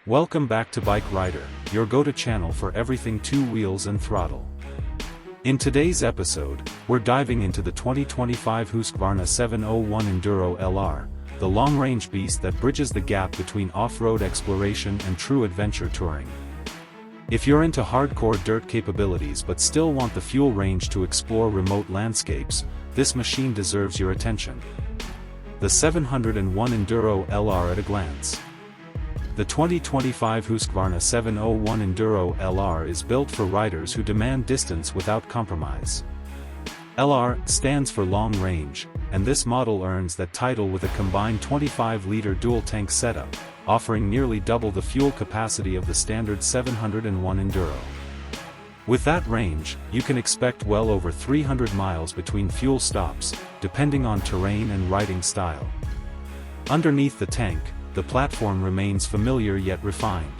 Welcome back to Bike Rider, your go-to channel for everything two wheels and throttle. In today's episode, we're diving into the 2025 Husqvarna 701 Enduro LR, the long-range beast that bridges the gap between off-road exploration and true adventure touring. If you're into hardcore dirt capabilities but still want the fuel range to explore remote landscapes, this machine deserves your attention. The 701 Enduro LR at a glance. The 2025 Husqvarna 701 Enduro LR is built for riders who demand distance without compromise. LR stands for long range, and this model earns that title with a combined 25-liter dual-tank setup, offering nearly double the fuel capacity of the standard 701 Enduro. With that range, you can expect well over 300 miles between fuel stops, depending on terrain and riding style. Underneath the tank, the platform remains familiar yet refined.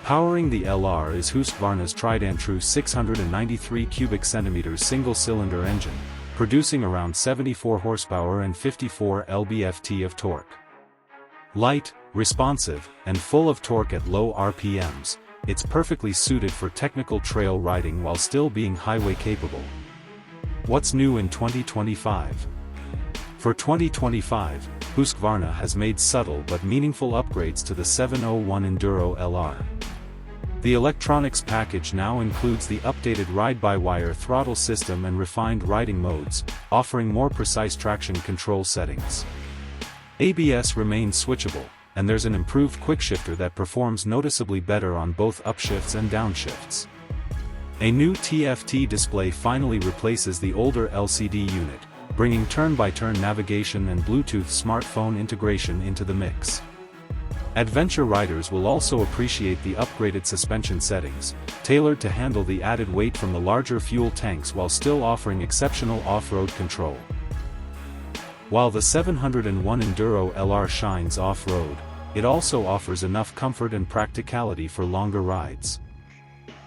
Powering the LR is Husqvarna's tried and true 693 cubic centimeters single-cylinder engine, producing around 74 horsepower and 54 lb-ft of torque. Light, responsive, and full of torque at low RPMs, it's perfectly suited for technical trail riding while still being highway capable. What's new in 2025? For 2025, Husqvarna has made subtle but meaningful upgrades to the 701 Enduro LR. The electronics package now includes the updated ride-by-wire throttle system and refined riding modes, offering more precise traction control settings. ABS remains switchable, and there's an improved quickshifter that performs noticeably better on both upshifts and downshifts. A new TFT display finally replaces the older LCD unit, bringing turn-by-turn navigation and Bluetooth smartphone integration into the mix. Adventure riders will also appreciate the upgraded suspension settings, tailored to handle the added weight from the larger fuel tanks while still offering exceptional off-road control. While the 701 Enduro LR shines off-road, it also offers enough comfort and practicality for longer rides.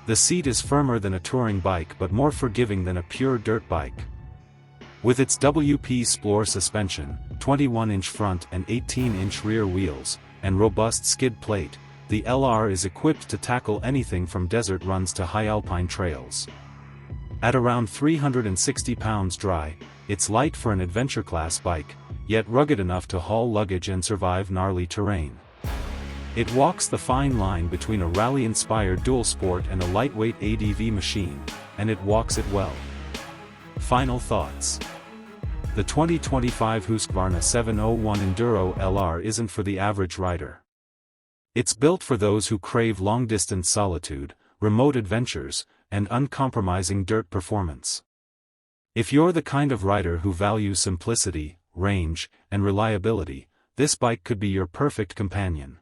The seat is firmer than a touring bike but more forgiving than a pure dirt bike. With its WP Splore suspension, 21-inch front and 18-inch rear wheels, and robust skid plate, the LR is equipped to tackle anything from desert runs to high alpine trails. At around 360 pounds dry, it's light for an adventure-class bike, yet rugged enough to haul luggage and survive gnarly terrain. It walks the fine line between a rally-inspired dual sport and a lightweight ADV machine, and it walks it well. Final thoughts. The 2025 Husqvarna 701 Enduro LR isn't for the average rider. It's built for those who crave long-distance solitude, remote adventures, and uncompromising dirt performance. If you're the kind of rider who values simplicity, range, and reliability, this bike could be your perfect companion.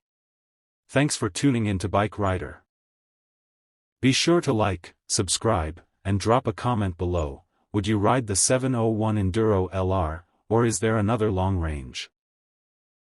Thanks for tuning in to Bike Rider. Be sure to like, subscribe, and drop a comment below. Would you ride the 701 Enduro LR, or is there another long range?